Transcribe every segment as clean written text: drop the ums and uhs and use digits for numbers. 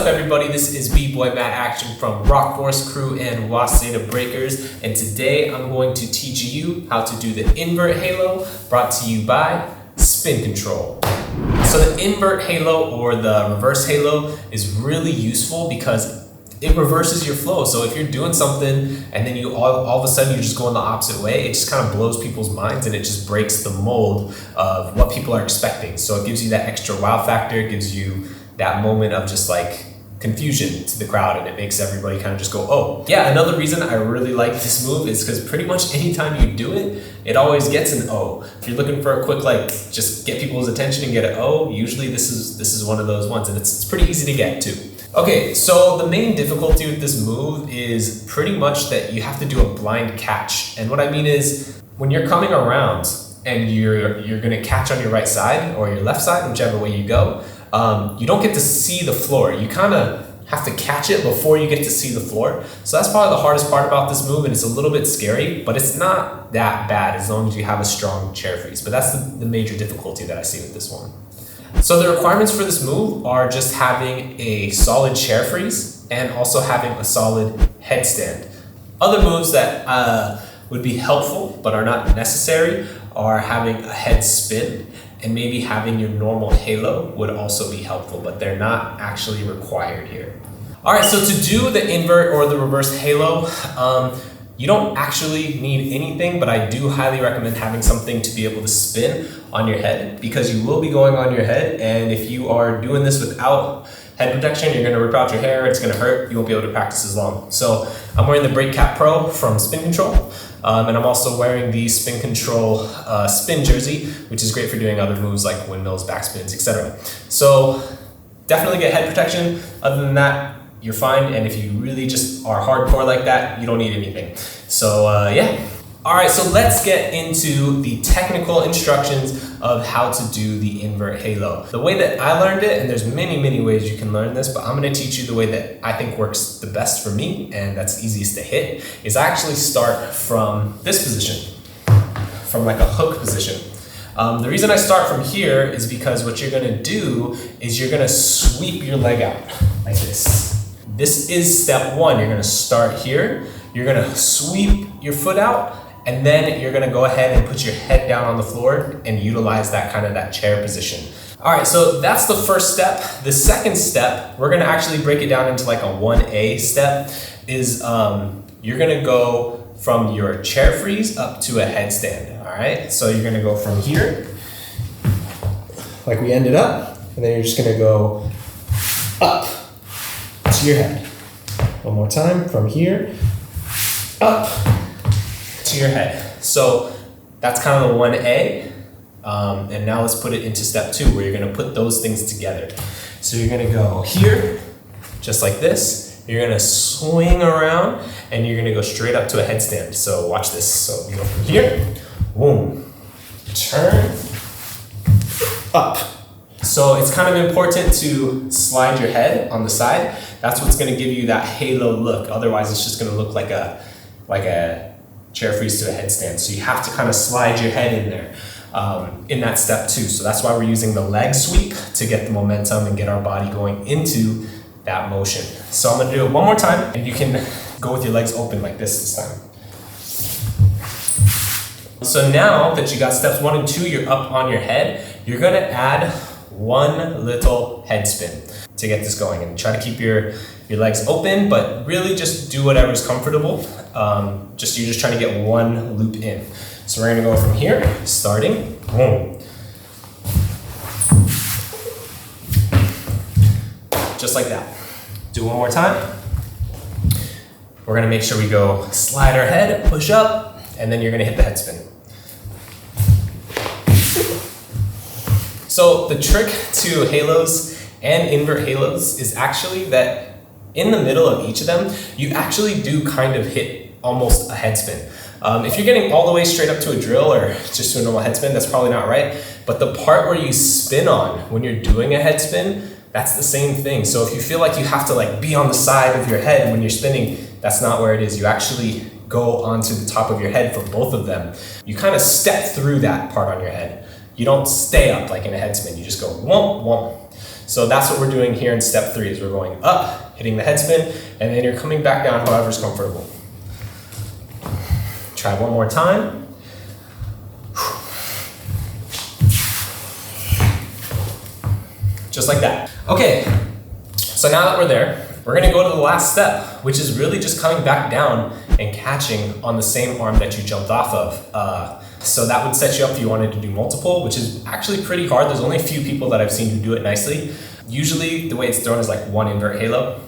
up, everybody? This is Bboy Matt Action from Rock Force Crew and Waseda Breakers, and today I'm going to teach you how to do the invert halo, brought to you by Spin Control. So the invert halo or the reverse halo is really useful because it reverses your flow. So if you're doing something and then you all of a sudden you're just going the opposite way, it just kind of blows people's minds and it just breaks the mold of what people are expecting. So it gives you that extra wow factor, it gives you that moment of just like confusion to the crowd, and it makes everybody kind of just go, oh. Yeah, another reason I really like this move is because pretty much anytime you do it, it always gets an O. If you're looking for a quick, like, just get people's attention and get an O, usually this is one of those ones, and it's pretty easy to get too. Okay, so the main difficulty with this move is pretty much that you have to do a blind catch. And what I mean is, when you're coming around and you're gonna catch on your right side or your left side, whichever way you go, you don't get to see the floor. You kind of have to catch it before you get to see the floor. So that's probably the hardest part about this move, and it's a little bit scary, but it's not that bad as long as you have a strong chair freeze. But that's the major difficulty that I see with this one. So the requirements for this move are just having a solid chair freeze and also having a solid headstand. Other moves that would be helpful but are not necessary are having a head spin, and maybe having your normal halo would also be helpful, but they're not actually required here. All right, so to do the invert or the reverse halo, you don't actually need anything, but I do highly recommend having something to be able to spin on your head, because you will be going on your head, and if you are doing this without head protection, you're gonna rip out your hair, it's gonna hurt, you won't be able to practice as long. So I'm wearing the Brake Cap Pro from Spin Control, and I'm also wearing the Spin Control spin jersey, which is great for doing other moves like windmills, backspins, etc. So definitely get head protection. Other than that, you're fine, and if you really just are hardcore like that, you don't need anything. So yeah. All right, so let's get into the technical instructions of how to do the invert halo. The way that I learned it, and there's many ways you can learn this, but I'm gonna teach you the way that I think works the best for me, and that's easiest to hit, is I actually start from this position, from like a hook position. The reason I start from here is because what you're gonna do is you're gonna sweep your leg out like this. This is step one. You're gonna start here, you're gonna sweep your foot out, and then you're gonna go ahead and put your head down on the floor and utilize that kind of that chair position. All right, so that's the first step. The second step, we're gonna actually break it down into like a 1A step, is you're gonna go from your chair freeze up to a headstand, all right? So you're gonna go from here, like we ended up, and then you're just gonna go up to your head. One more time, from here, up to your head. So that's kind of the 1A. And now let's put it into step two, where you're gonna put those things together. So you're gonna go here, just like this. You're gonna swing around, and you're gonna go straight up to a headstand. So watch this. So you go from here, boom, turn, up. So it's kind of important to slide your head on the side. That's what's gonna give you that halo look. Otherwise, it's just gonna look like a chair freeze to a headstand. So you have to kind of slide your head in there in that step too. So that's why we're using the leg sweep to get the momentum and get our body going into that motion. So I'm gonna do it one more time, and you can go with your legs open like this time. So now that you got steps 1 and 2, you're up on your head, you're gonna add one little head spin to get this going, and try to keep your legs open, but really just do whatever's comfortable. You're just trying to get one loop in. So we're gonna go from here, starting, boom. Just like that. Do one more time. We're gonna make sure we go slide our head, push up, and then you're gonna hit the head spin. So the trick to halos and invert halos is actually that in the middle of each of them, you actually do kind of hit almost a head spin. If you're getting all the way straight up to a drill or just to a normal head spin, that's probably not right. But the part where you spin on when you're doing a head spin, that's the same thing. So if you feel like you have to like be on the side of your head when you're spinning, that's not where it is. You actually go onto the top of your head for both of them. You kind of step through that part on your head. You don't stay up like in a head spin. You just go womp, womp. So that's what we're doing here in step 3 is we're going up, hitting the head spin, and then you're coming back down however's comfortable. Try one more time. Just like that. Okay, so now that we're there, we're gonna go to the last step, which is really just coming back down and catching on the same arm that you jumped off of. So that would set you up if you wanted to do multiple, which is actually pretty hard. There's only a few people that I've seen who do it nicely. Usually the way it's thrown is like one invert halo.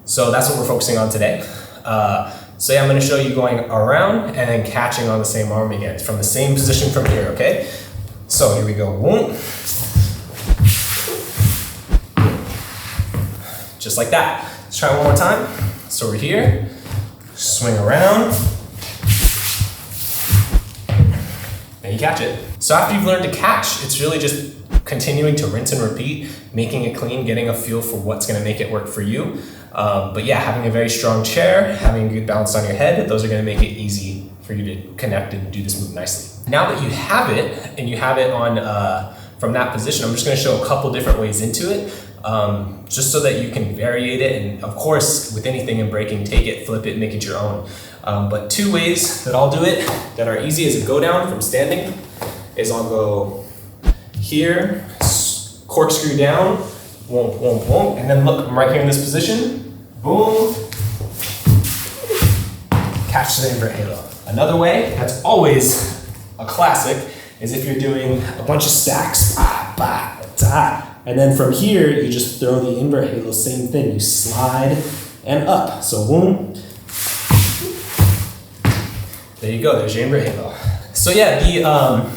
So that's what we're focusing on today. So yeah, I'm gonna show you going around and then catching on the same arm again from the same position from here, okay? So here we go, boom. Just like that. Let's try one more time. So we're here, swing around, and you catch it. So after you've learned to catch, it's really just continuing to rinse and repeat, making it clean, getting a feel for what's gonna make it work for you. But yeah, having a very strong chair, having a good balance on your head, those are gonna make it easy for you to connect and do this move nicely. Now that you have it, and you have it on from that position, I'm just gonna show a couple different ways into it, just so that you can variate it. And of course, with anything in breaking, take it, flip it, make it your own. But 2 ways that I'll do it that are easy as a go down from standing is I'll go here, corkscrew down, whoom, whoom, whoom, and then look, I'm right here in this position, boom, catch the invert halo. Another way, that's always a classic, is if you're doing a bunch of stacks, and then from here, you just throw the invert halo, same thing, you slide and up, so boom. There you go, there's your invert halo. So yeah,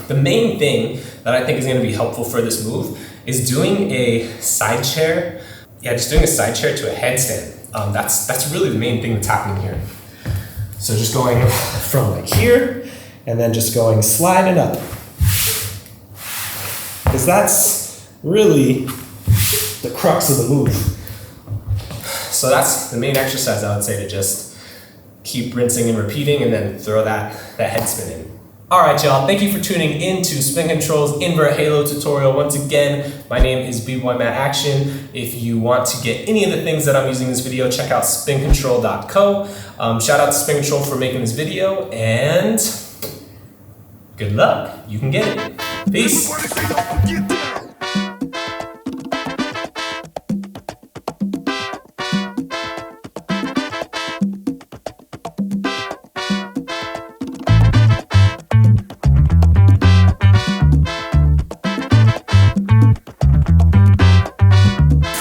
the main thing that I think is gonna be helpful for this move is doing a side chair. Yeah, just doing a side chair to a headstand. That's really the main thing that's happening here. So just going from like here, and then just going sliding up. Because that's really the crux of the move. So that's the main exercise I would say, to just keep rinsing and repeating and then throw that head spin in. All right, y'all, thank you for tuning in to Spin Control's Invert Halo tutorial. Once again, my name is Bboy Matt Action. If you want to get any of the things that I'm using in this video, check out spincontrol.co. Shout out to Spin Control for making this video, and good luck. You can get it. Peace.